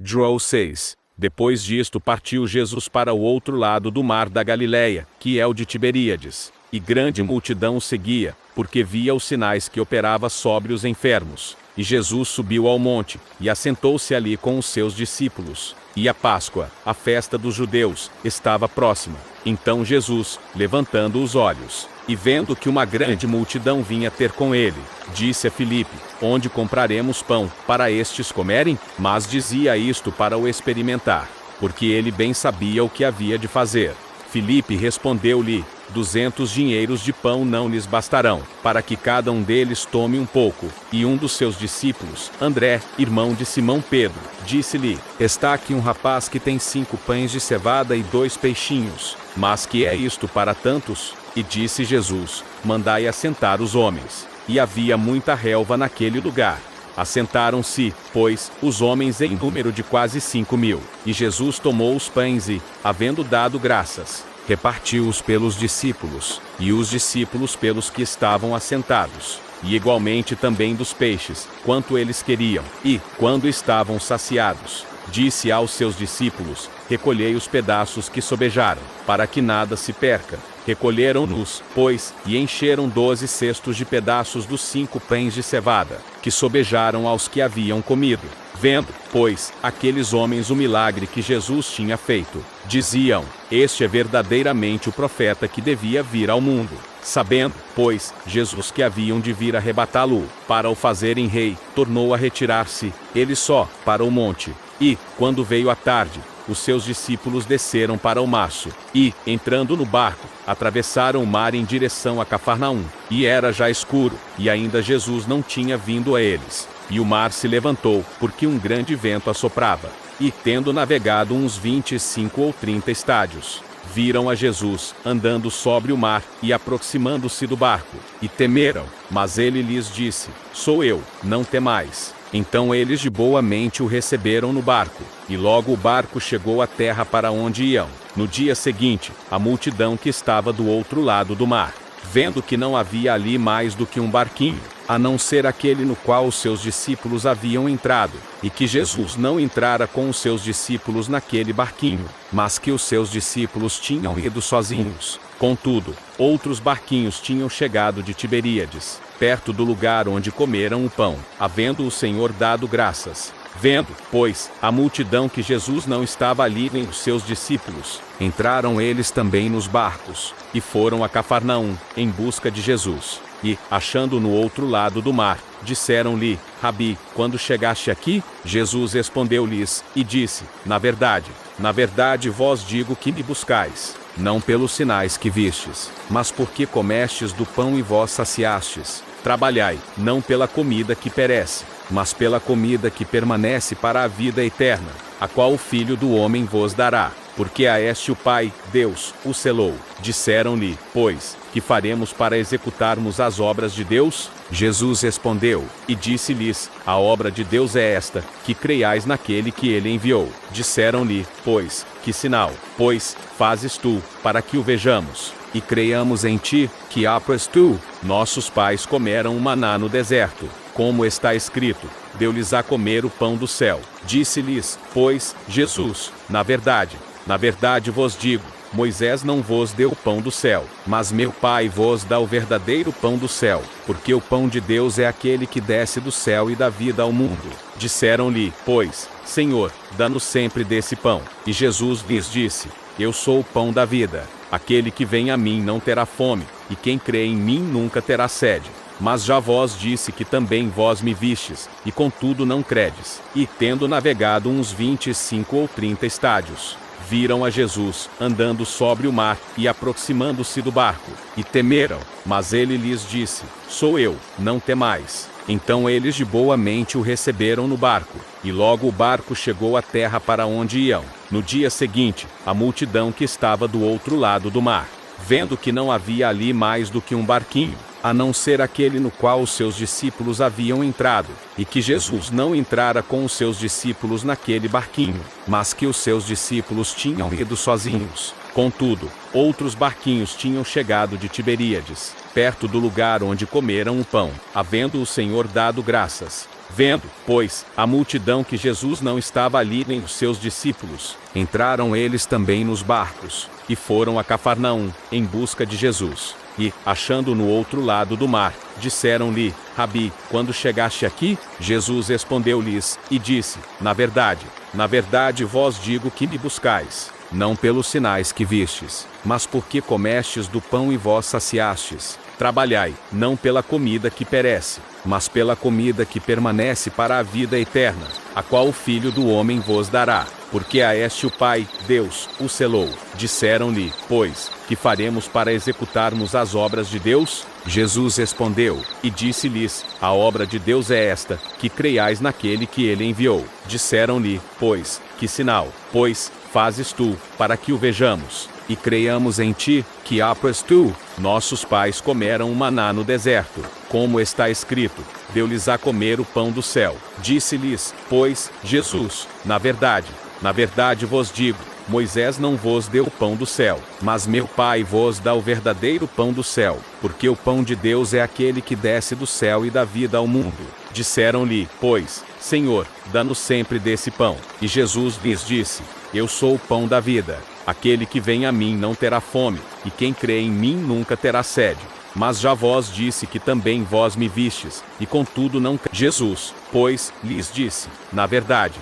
João 6. Depois disto partiu Jesus para o outro lado do mar da Galileia, que é o de Tiberíades, e grande multidão o seguia, porque via os sinais que operava sobre os enfermos. E Jesus subiu ao monte, e assentou-se ali com os seus discípulos. E a Páscoa, a festa dos judeus, estava próxima. Então Jesus, levantando os olhos, e vendo que uma grande multidão vinha ter com ele, disse a Filipe: onde compraremos pão, para estes comerem? Mas dizia isto para o experimentar, porque ele bem sabia o que havia de fazer. Filipe respondeu-lhe: 200 dinheiros de pão não lhes bastarão, para que cada um deles tome um pouco. E um dos seus discípulos, André, irmão de Simão Pedro, disse-lhe: está aqui um rapaz que tem 5 pães de cevada e 2 peixinhos. Mas que é isto para tantos? E disse Jesus: mandai assentar os homens. E havia muita relva naquele lugar. Assentaram-se, pois, os homens em número de quase 5.000. E Jesus tomou os pães e, havendo dado graças, repartiu-os pelos discípulos, e os discípulos pelos que estavam assentados, e igualmente também dos peixes, quanto eles queriam. E, quando estavam saciados, disse aos seus discípulos: recolhei os pedaços que sobejaram, para que nada se perca. Recolheram-nos, pois, e encheram 12 cestos de pedaços dos 5 pães de cevada, que sobejaram aos que haviam comido. Vendo, pois, aqueles homens o milagre que Jesus tinha feito, diziam: este é verdadeiramente o profeta que devia vir ao mundo. Sabendo, pois, Jesus que haviam de vir arrebatá-lo, para o fazerem rei, tornou a retirar-se, ele só, para o monte. E, quando veio a tarde, os seus discípulos desceram para o março, e, entrando no barco, atravessaram o mar em direção a Cafarnaum. E era já escuro, e ainda Jesus não tinha vindo a eles. E o mar se levantou, porque um grande vento assoprava. E, tendo navegado uns 25 ou 30 estádios, viram a Jesus, andando sobre o mar, e aproximando-se do barco. E temeram, mas ele lhes disse: sou eu, não temais. Então eles de boa mente o receberam no barco, e logo o barco chegou à terra para onde iam. No dia seguinte, a multidão que estava do outro lado do mar, vendo que não havia ali mais do que um barquinho, a não ser aquele no qual os seus discípulos haviam entrado, e que Jesus não entrara com os seus discípulos naquele barquinho, mas que os seus discípulos tinham ido sozinhos. Contudo, outros barquinhos tinham chegado de Tiberíades, perto do lugar onde comeram o pão, havendo o Senhor dado graças. Vendo, pois, a multidão que Jesus não estava ali nem os seus discípulos, entraram eles também nos barcos, e foram a Cafarnaum, em busca de Jesus. E, achando no outro lado do mar, disseram-lhe: Rabi, quando chegaste aqui? Jesus respondeu-lhes, e disse: na verdade vós digo que me buscais, não pelos sinais que vistes, mas porque comestes do pão e vós saciastes. Trabalhai, não pela comida que perece, mas pela comida que permanece para a vida eterna, a qual o Filho do Homem vos dará, porque a este o Pai, Deus, o selou. Disseram-lhe, pois, que faremos para executarmos as obras de Deus? Jesus respondeu, e disse-lhes: a obra de Deus é esta, que creiais naquele que ele enviou. Disseram-lhe, pois, que sinal, pois, fazes tu, para que o vejamos, e creiamos em ti? Que apras tu? Nossos pais comeram o maná no deserto, como está escrito: deu-lhes a comer o pão do céu. Disse-lhes, pois, Jesus: na verdade vos digo, Moisés não vos deu o pão do céu, mas meu Pai vos dá o verdadeiro pão do céu, porque o pão de Deus é aquele que desce do céu e dá vida ao mundo. Disseram-lhe, pois, Senhor, dá-nos sempre desse pão. E Jesus lhes disse: eu sou o pão da vida. Aquele que vem a mim não terá fome, e quem crê em mim nunca terá sede. Mas já vos disse que também vós me vistes, e contudo não credes. E, tendo navegado uns 25 ou 30 estádios, viram a Jesus, andando sobre o mar, e aproximando-se do barco, e temeram. Mas ele lhes disse: sou eu, não temais. Então eles de boa mente o receberam no barco, e logo o barco chegou à terra para onde iam. No dia seguinte, a multidão que estava do outro lado do mar, vendo que não havia ali mais do que um barquinho, a não ser aquele no qual os seus discípulos haviam entrado, e que Jesus não entrara com os seus discípulos naquele barquinho, mas que os seus discípulos tinham ido sozinhos. Contudo, outros barquinhos tinham chegado de Tiberíades, perto do lugar onde comeram o pão, havendo o Senhor dado graças. Vendo, pois, a multidão que Jesus não estava ali nem os seus discípulos, entraram eles também nos barcos, e foram a Cafarnaum, em busca de Jesus. E, achando no outro lado do mar, disseram-lhe: Rabi, quando chegaste aqui? Jesus respondeu-lhes, e disse: na verdade vós digo que me buscais, não pelos sinais que vistes, mas porque comestes do pão e vós saciastes. Trabalhai, não pela comida que perece, mas pela comida que permanece para a vida eterna, a qual o Filho do Homem vos dará, porque a este o Pai, Deus, o selou. Disseram-lhe, pois, que faremos para executarmos as obras de Deus? Jesus respondeu, e disse-lhes: a obra de Deus é esta, que creiais naquele que ele enviou. Disseram-lhe, pois, que sinal, pois, fazes tu, para que o vejamos, e creiamos em ti? Que apres tu? Nossos pais comeram o maná no deserto, como está escrito: deu-lhes a comer o pão do céu. Disse-lhes, pois, Jesus: na verdade vos digo, Moisés não vos deu o pão do céu, mas meu Pai vos dá o verdadeiro pão do céu, porque o pão de Deus é aquele que desce do céu e dá vida ao mundo. Disseram-lhe, pois, Senhor, dá-nos sempre desse pão. E Jesus lhes disse: eu sou o pão da vida. Aquele que vem a mim não terá fome, e quem crê em mim nunca terá sede. Mas já vos disse que também vós me vistes, e contudo não Jesus, pois, lhes disse: na verdade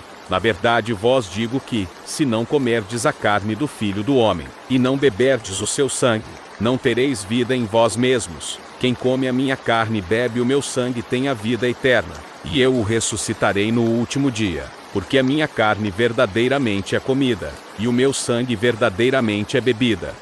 vos digo que, se não comerdes a carne do Filho do Homem, e não beberdes o seu sangue, não tereis vida em vós mesmos. Quem come a minha carne e bebe o meu sangue tem a vida eterna, e eu o ressuscitarei no último dia. Porque a minha carne verdadeiramente é comida, e o meu sangue verdadeiramente é bebida.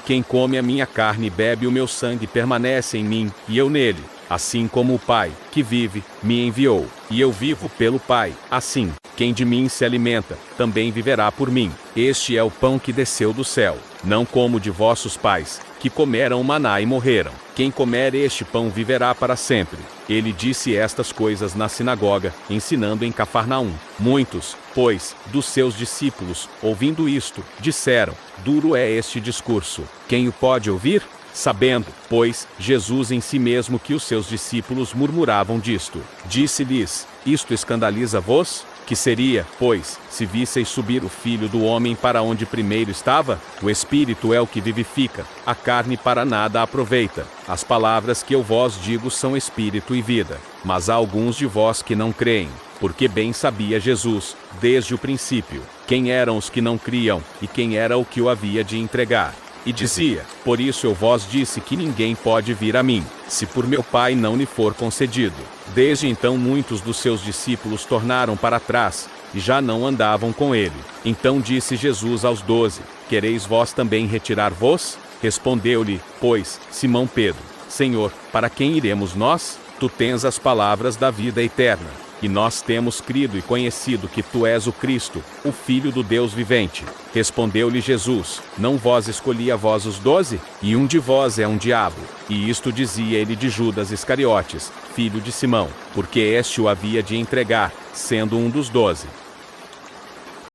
Quem come a minha carne e bebe o meu sangue permanece em mim, e eu nele. Assim como o Pai, que vive, me enviou, e eu vivo pelo Pai, assim, quem de mim se alimenta, também viverá por mim. Este é o pão que desceu do céu, não como de vossos pais, que comeram o maná e morreram. Quem comer este pão viverá para sempre. Ele disse estas coisas na sinagoga, ensinando em Cafarnaum. Muitos, pois, dos seus discípulos, ouvindo isto, disseram: duro é este discurso. Quem o pode ouvir? Sabendo, pois, Jesus em si mesmo que os seus discípulos murmuravam disto, disse-lhes: isto escandaliza-vos? Que seria, pois, se visseis subir o Filho do Homem para onde primeiro estava? O Espírito é o que vivifica, a carne para nada aproveita. As palavras que eu vos digo são espírito e vida. Mas há alguns de vós que não creem, porque bem sabia Jesus, desde o princípio, quem eram os que não criam, e quem era o que o havia de entregar. E dizia: por isso eu vos disse que ninguém pode vir a mim, se por meu Pai não lhe for concedido. Desde então muitos dos seus discípulos tornaram para trás, e já não andavam com ele. Então disse Jesus aos 12: quereis vós também retirar-vos? Respondeu-lhe, pois, Simão Pedro: Senhor, para quem iremos nós? Tu tens as palavras da vida eterna. E nós temos crido e conhecido que tu és o Cristo, o Filho do Deus vivente. Respondeu-lhe Jesus: não vos escolhi a vós os 12? E um de vós é um diabo. E isto dizia ele de Judas Iscariotes, filho de Simão, porque este o havia de entregar, sendo um dos 12.